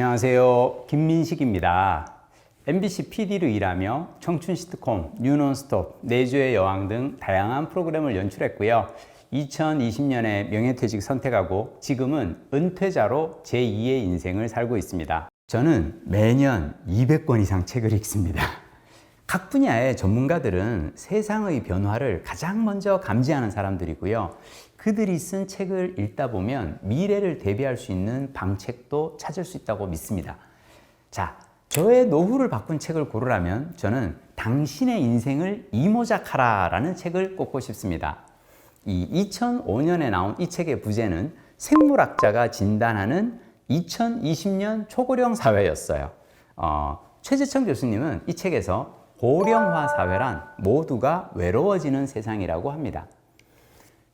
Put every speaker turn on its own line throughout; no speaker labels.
안녕하세요. 김민식입니다. MBC PD로 일하며 청춘 시트콤, 뉴논스톱, 내조의 여왕 등 다양한 프로그램을 연출했고요. 2020년에 명예퇴직 선택하고 지금은 은퇴자로 제2의 인생을 살고 있습니다. 저는 매년 200권 이상 책을 읽습니다. 각 분야의 전문가들은 세상의 변화를 가장 먼저 감지하는 사람들이고요. 그들이 쓴 책을 읽다 보면 미래를 대비할 수 있는 방책도 찾을 수 있다고 믿습니다. 자, 저의 노후를 바꾼 책을 고르라면 저는 당신의 인생을 이모작하라 라는 책을 꼽고 싶습니다. 이 2005년에 나온 이 책의 부제는 생물학자가 진단하는 2020년 초고령 사회였어요. 최재청 교수님은 이 책에서 고령화 사회란 모두가 외로워지는 세상이라고 합니다.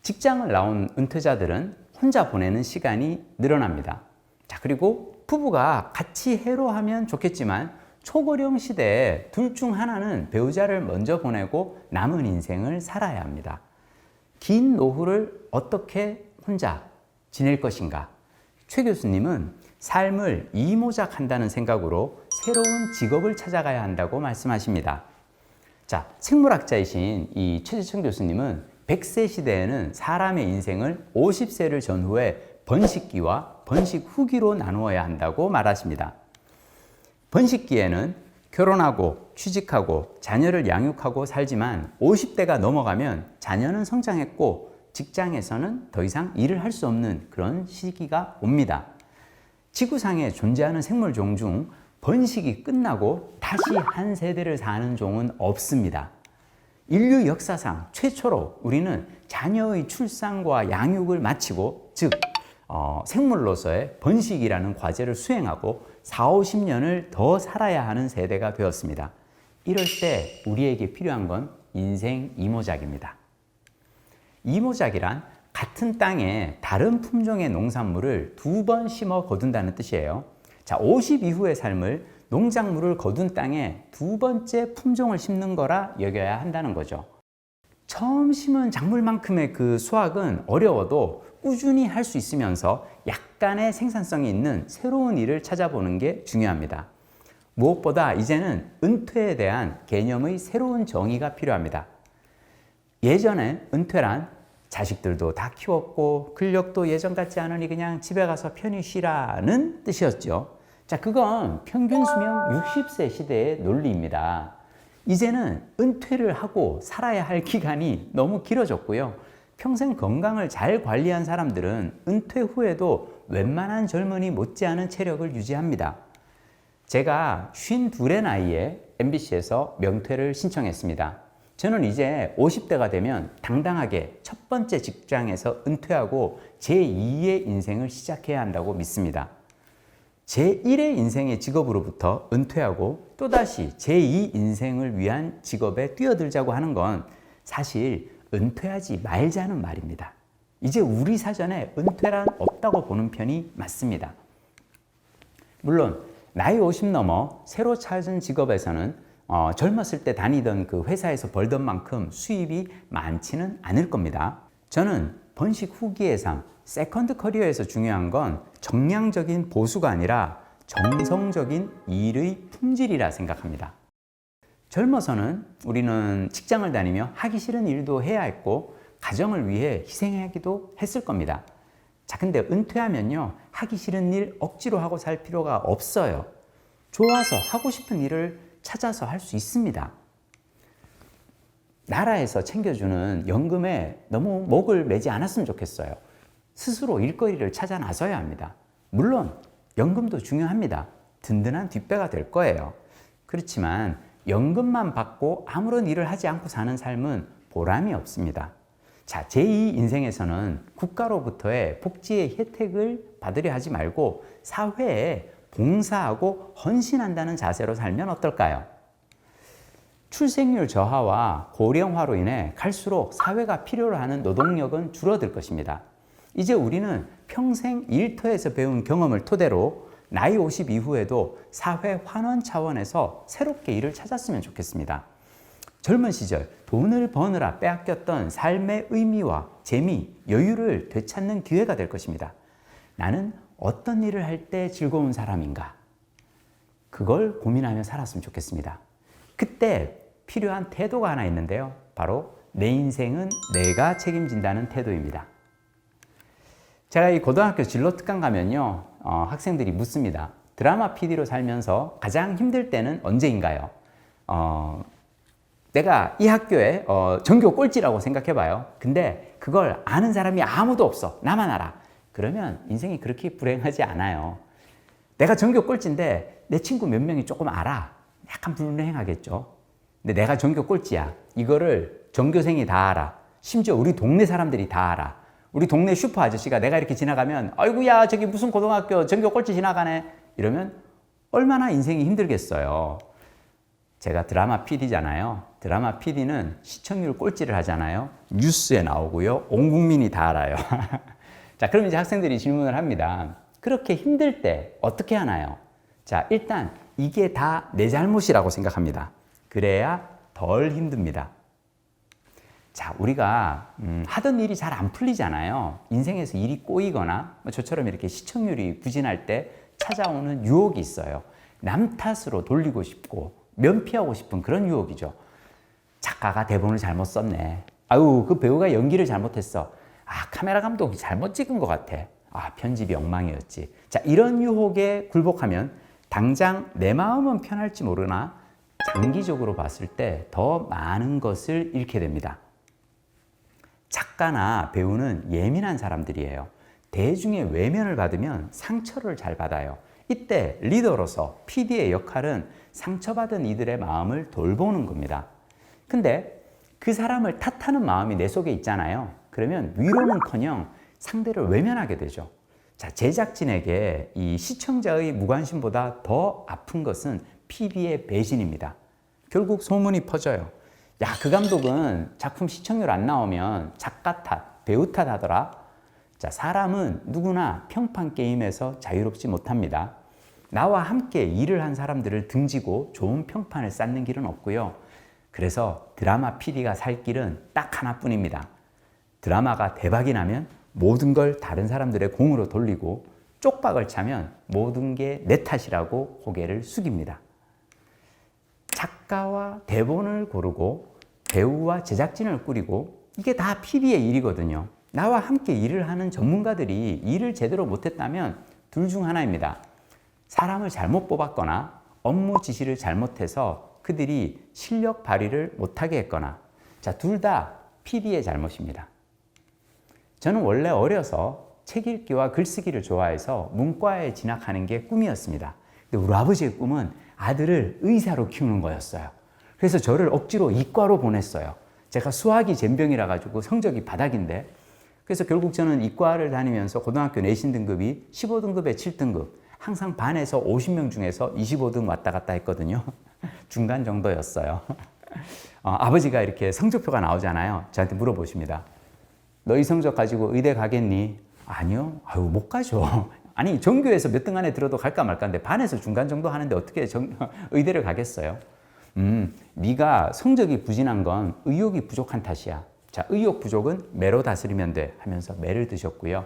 직장을 나온 은퇴자들은 혼자 보내는 시간이 늘어납니다. 자, 그리고 부부가 같이 해로하면 좋겠지만 초고령 시대에 둘 중 하나는 배우자를 먼저 보내고 남은 인생을 살아야 합니다. 긴 노후를 어떻게 혼자 지낼 것인가? 최 교수님은 삶을 이모작한다는 생각으로 새로운 직업을 찾아가야 한다고 말씀하십니다. 자, 생물학자이신 이 최재청 교수님은 100세 시대에는 사람의 인생을 50세를 전후에 번식기와 번식 후기로 나누어야 한다고 말하십니다. 번식기에는 결혼하고 취직하고 자녀를 양육하고 살지만 50대가 넘어가면 자녀는 성장했고 직장에서는 더 이상 일을 할 수 없는 그런 시기가 옵니다. 지구상에 존재하는 생물종 중 번식이 끝나고 다시 한 세대를 사는 종은 없습니다. 인류 역사상 최초로 우리는 자녀의 출산과 양육을 마치고, 즉 생물로서의 번식이라는 과제를 수행하고 40-50년을 더 살아야 하는 세대가 되었습니다. 이럴 때 우리에게 필요한 건 인생 이모작입니다. 이모작이란 같은 땅에 다른 품종의 농산물을 2번 심어 거둔다는 뜻이에요. 자, 50 이후의 삶을 농작물을 거둔 땅에 2번째 품종을 심는 거라 여겨야 한다는 거죠. 처음 심은 작물만큼의 그 수확은 어려워도 꾸준히 할 수 있으면서 약간의 생산성이 있는 새로운 일을 찾아보는 게 중요합니다. 무엇보다 이제는 은퇴에 대한 개념의 새로운 정의가 필요합니다. 예전에 은퇴란 자식들도 다 키웠고 근력도 예전 같지 않으니 그냥 집에 가서 편히 쉬라는 뜻이었죠. 자, 그건 평균 수명 60세 시대의 논리입니다. 이제는 은퇴를 하고 살아야 할 기간이 너무 길어졌고요. 평생 건강을 잘 관리한 사람들은 은퇴 후에도 웬만한 젊은이 못지않은 체력을 유지합니다. 제가 52의 나이에 MBC에서 명퇴를 신청했습니다. 저는 이제 50대가 되면 당당하게 첫 번째 직장에서 은퇴하고 제2의 인생을 시작해야 한다고 믿습니다. 제1의 인생의 직업으로부터 은퇴하고 또다시 제2 인생을 위한 직업에 뛰어들자고 하는 건 사실 은퇴하지 말자는 말입니다. 이제 우리 사전에 은퇴란 없다고 보는 편이 맞습니다. 물론 나이 50 넘어 새로 찾은 직업에서는 젊었을 때 다니던 그 회사에서 벌던 만큼 수입이 많지는 않을 겁니다. 저는 번식 후기의 삶, 세컨드 커리어에서 중요한 건 정량적인 보수가 아니라 정성적인 일의 품질이라 생각합니다. 젊어서는 우리는 직장을 다니며 하기 싫은 일도 해야 했고 가정을 위해 희생하기도 했을 겁니다. 자, 근데 은퇴하면요, 하기 싫은 일 억지로 하고 살 필요가 없어요. 좋아서 하고 싶은 일을 찾아서 할 수 있습니다. 나라에서 챙겨주는 연금에 너무 목을 매지 않았으면 좋겠어요. 스스로 일거리를 찾아 나서야 합니다. 물론 연금도 중요합니다. 든든한 뒷배가 될 거예요. 그렇지만 연금만 받고 아무런 일을 하지 않고 사는 삶은 보람이 없습니다. 자, 제2 인생에서는 국가로부터의 복지의 혜택을 받으려 하지 말고 사회에 봉사하고 헌신한다는 자세로 살면 어떨까요? 출생률 저하와 고령화로 인해 갈수록 사회가 필요로 하는 노동력은 줄어들 것입니다. 이제 우리는 평생 일터에서 배운 경험을 토대로 나이 50 이후에도 사회 환원 차원에서 새롭게 일을 찾았으면 좋겠습니다. 젊은 시절 돈을 버느라 빼앗겼던 삶의 의미와 재미, 여유를 되찾는 기회가 될 것입니다. 나는 어떤 일을 할 때 즐거운 사람인가? 그걸 고민하며 살았으면 좋겠습니다. 그때 필요한 태도가 하나 있는데요. 바로 내 인생은 내가 책임진다는 태도입니다. 제가 이 고등학교 진로 특강 가면요, 학생들이 묻습니다. 드라마 PD로 살면서 가장 힘들 때는 언제인가요? 내가 이 학교에 전교 꼴찌라고 생각해봐요. 근데 그걸 아는 사람이 아무도 없어. 나만 알아. 그러면 인생이 그렇게 불행하지 않아요. 내가 전교 꼴찌인데 내 친구 몇 명이 조금 알아. 약간 불행하겠죠. 근데 내가 전교 꼴찌야. 이거를 전교생이 다 알아. 심지어 우리 동네 사람들이 다 알아. 우리 동네 슈퍼 아저씨가 내가 이렇게 지나가면 아이고야 저기 무슨 고등학교 전교 꼴찌 지나가네. 이러면 얼마나 인생이 힘들겠어요. 제가 드라마 PD잖아요. 드라마 PD는 시청률 꼴찌를 하잖아요. 뉴스에 나오고요. 온 국민이 다 알아요. 자, 그럼 이제 학생들이 질문을 합니다. 그렇게 힘들 때 어떻게 하나요? 자, 일단 이게 다 내 잘못이라고 생각합니다. 그래야 덜 힘듭니다. 자, 우리가 하던 일이 잘 안 풀리잖아요. 인생에서 일이 꼬이거나 저처럼 이렇게 시청률이 부진할 때 찾아오는 유혹이 있어요. 남 탓으로 돌리고 싶고 면피하고 싶은 그런 유혹이죠. 작가가 대본을 잘못 썼네. 아유, 그 배우가 연기를 잘못했어. 아, 카메라 감독이 잘못 찍은 것 같아. 아, 편집이 엉망이었지. 자, 이런 유혹에 굴복하면 당장 내 마음은 편할지 모르나 장기적으로 봤을 때 더 많은 것을 잃게 됩니다. 작가나 배우는 예민한 사람들이에요. 대중의 외면을 받으면 상처를 잘 받아요. 이때 리더로서 PD의 역할은 상처받은 이들의 마음을 돌보는 겁니다. 근데 그 사람을 탓하는 마음이 내 속에 있잖아요. 그러면 위로는커녕 상대를 외면하게 되죠. 자, 제작진에게 이 시청자의 무관심보다 더 아픈 것은 PD의 배신입니다. 결국 소문이 퍼져요. 야, 그 감독은 작품 시청률 안 나오면 작가 탓, 배우 탓 하더라. 자, 사람은 누구나 평판 게임에서 자유롭지 못합니다. 나와 함께 일을 한 사람들을 등지고 좋은 평판을 쌓는 길은 없고요. 그래서 드라마 PD가 살 길은 딱 하나뿐입니다. 드라마가 대박이 나면 모든 걸 다른 사람들의 공으로 돌리고 쪽박을 차면 모든 게 내 탓이라고 고개를 숙입니다. 작가와 대본을 고르고 배우와 제작진을 꾸리고 이게 다 PD의 일이거든요. 나와 함께 일을 하는 전문가들이 일을 제대로 못했다면 둘 중 하나입니다. 사람을 잘못 뽑았거나 업무 지시를 잘못해서 그들이 실력 발휘를 못하게 했거나, 자, 둘 다 PD의 잘못입니다. 저는 원래 어려서 책 읽기와 글쓰기를 좋아해서 문과에 진학하는 게 꿈이었습니다. 근데 우리 아버지의 꿈은 아들을 의사로 키우는 거였어요. 그래서 저를 억지로 이과로 보냈어요. 제가 수학이 젬병이라 가지고 성적이 바닥인데, 그래서 결국 저는 이과를 다니면서 고등학교 내신 등급이 15등급에 7등급, 항상 반에서 50명 중에서 25등 왔다 갔다 했거든요. 중간 정도였어요. 아버지가 이렇게 성적표가 나오잖아요. 저한테 물어보십니다. 너 이 성적 가지고 의대 가겠니? 아니요. 아유, 못 가죠. 아니, 전교에서 몇 등 안에 들어도 갈까 말까인데 반에서 중간 정도 하는데 어떻게 의대를 가겠어요? 네가 성적이 부진한 건 의욕이 부족한 탓이야. 자, 의욕 부족은 매로 다스리면 돼 하면서 매를 드셨고요.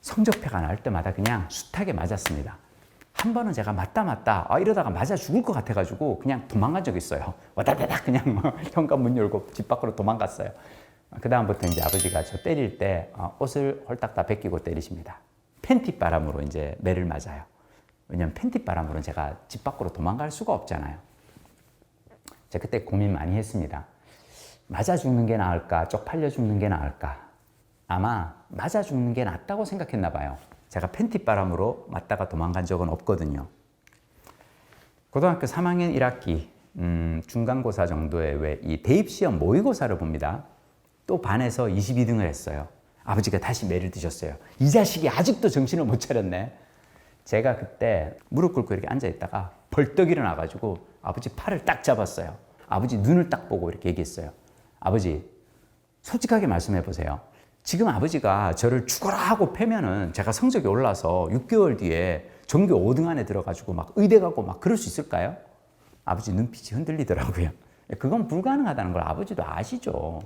성적표가 나올 때마다 그냥 숱하게 맞았습니다. 한 번은 제가 맞다 이러다가 맞아 죽을 것 같아가지고 그냥 도망간 적이 있어요. 와다다닥 그냥 현관 문 열고 집 밖으로 도망갔어요. 그 다음부터 이제 아버지가 저 때릴 때 옷을 홀딱 다 벗기고 때리십니다. 팬티 바람으로 이제 매를 맞아요. 왜냐면 팬티 바람으로는 제가 집 밖으로 도망갈 수가 없잖아요. 제가 그때 고민 많이 했습니다. 맞아 죽는 게 나을까, 쪽팔려 죽는 게 나을까. 아마 맞아 죽는 게 낫다고 생각했나 봐요. 제가 팬티 바람으로 맞다가 도망간 적은 없거든요. 고등학교 3학년 1학기 중간고사 정도에 왜 이 대입시험 모의고사를 봅니다. 또 반에서 22등을 했어요. 아버지가 다시 매를 드셨어요. 이 자식이 아직도 정신을 못 차렸네. 제가 그때 무릎 꿇고 이렇게 앉아있다가 벌떡 일어나가지고 아버지 팔을 딱 잡았어요. 아버지 눈을 딱 보고 이렇게 얘기했어요. 아버지, 솔직하게 말씀해 보세요. 지금 아버지가 저를 죽어라 하고 패면은 제가 성적이 올라서 6개월 뒤에 전교 5등 안에 들어가지고 막 의대 가고 막 그럴 수 있을까요? 아버지 눈빛이 흔들리더라고요. 그건 불가능하다는 걸 아버지도 아시죠.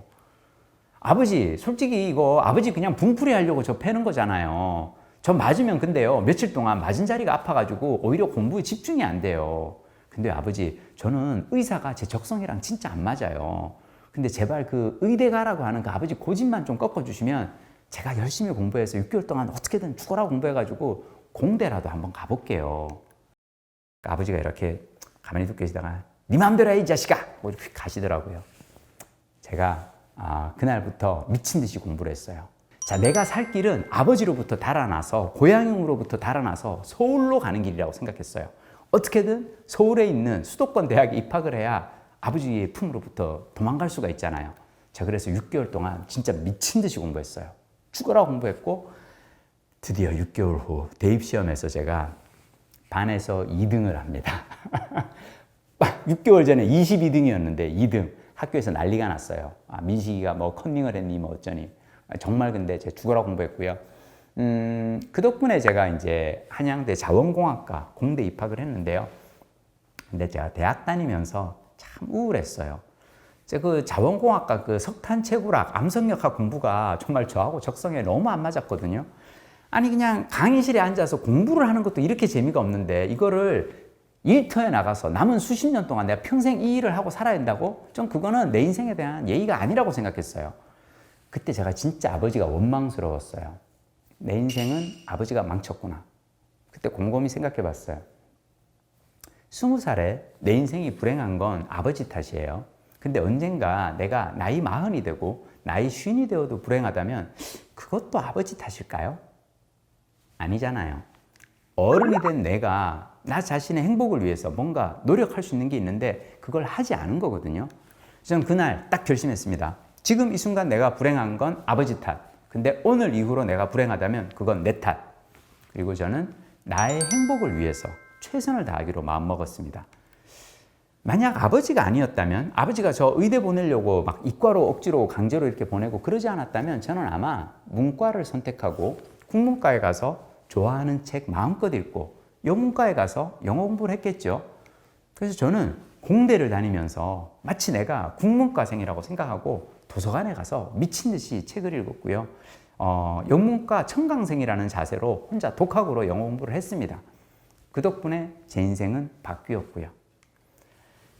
아버지, 솔직히 이거 아버지 그냥 붕풀이 하려고 저 패는 거잖아요. 저 맞으면 근데요, 며칠 동안 맞은 자리가 아파가지고 오히려 공부에 집중이 안 돼요. 근데 아버지, 저는 의사가 제 적성이랑 진짜 안 맞아요. 근데 제발 그 의대 가라고 하는 그 아버지 고집만 좀 꺾어주시면 제가 열심히 공부해서 6개월 동안 어떻게든 죽어라 공부해가지고 공대라도 한번 가볼게요. 아버지가 이렇게 가만히 듣고 계시다가 네 맘대로 해 이 자식아! 이렇게 가시더라고요. 제가 그날부터 미친 듯이 공부를 했어요. 자, 내가 살 길은 아버지로부터 달아나서, 고향으로부터 달아나서 서울로 가는 길이라고 생각했어요. 어떻게든 서울에 있는 수도권 대학에 입학을 해야 아버지의 품으로부터 도망갈 수가 있잖아요. 자, 그래서 6개월 동안 진짜 미친 듯이 공부했어요. 죽어라 공부했고, 드디어 6개월 후 대입시험에서 제가 반에서 2등을 합니다. 6개월 전에 22등이었는데 2등. 학교에서 난리가 났어요. 민식이가 뭐 컨닝을 했니 뭐 어쩌니. 정말 근데 제가 죽어라 공부했고요. 그 덕분에 제가 이제 한양대 자원공학과 공대 입학을 했는데요. 근데 제가 대학 다니면서 참 우울했어요. 제가 그 자원공학과 그 석탄채굴학, 암석역학 공부가 정말 저하고 적성에 너무 안 맞았거든요. 아니 그냥 강의실에 앉아서 공부를 하는 것도 이렇게 재미가 없는데 이거를 일터에 나가서 남은 수십 년 동안 내가 평생 이 일을 하고 살아야 된다고? 좀 그거는 내 인생에 대한 예의가 아니라고 생각했어요. 그때 제가 진짜 아버지가 원망스러웠어요. 내 인생은 아버지가 망쳤구나. 그때 곰곰이 생각해 봤어요. 20살에 내 인생이 불행한 건 아버지 탓이에요. 근데 언젠가 내가 나이 40이 되고 나이 50이 되어도 불행하다면 그것도 아버지 탓일까요? 아니잖아요. 어른이 된 내가 나 자신의 행복을 위해서 뭔가 노력할 수 있는 게 있는데 그걸 하지 않은 거거든요. 저는 그날 딱 결심했습니다. 지금 이 순간 내가 불행한 건 아버지 탓. 근데 오늘 이후로 내가 불행하다면 그건 내 탓. 그리고 저는 나의 행복을 위해서 최선을 다하기로 마음먹었습니다. 만약 아버지가 아니었다면, 아버지가 저 의대 보내려고 막 이과로 억지로 강제로 이렇게 보내고 그러지 않았다면 저는 아마 문과를 선택하고 국문과에 가서 좋아하는 책 마음껏 읽고 영문과에 가서 영어 공부를 했겠죠. 그래서 저는 공대를 다니면서 마치 내가 국문과생이라고 생각하고 도서관에 가서 미친 듯이 책을 읽었고요. 영문과 청강생이라는 자세로 혼자 독학으로 영어 공부를 했습니다. 그 덕분에 제 인생은 바뀌었고요.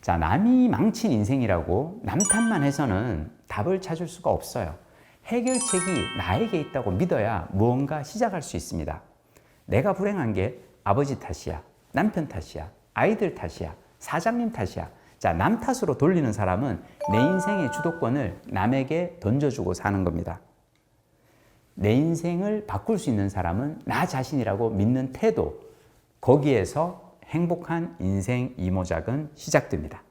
자, 남이 망친 인생이라고 남 탓만 해서는 답을 찾을 수가 없어요. 해결책이 나에게 있다고 믿어야 무언가 시작할 수 있습니다. 내가 불행한 게 아버지 탓이야, 남편 탓이야, 아이들 탓이야, 사장님 탓이야. 자, 남 탓으로 돌리는 사람은 내 인생의 주도권을 남에게 던져주고 사는 겁니다. 내 인생을 바꿀 수 있는 사람은 나 자신이라고 믿는 태도, 거기에서 행복한 인생 이모작은 시작됩니다.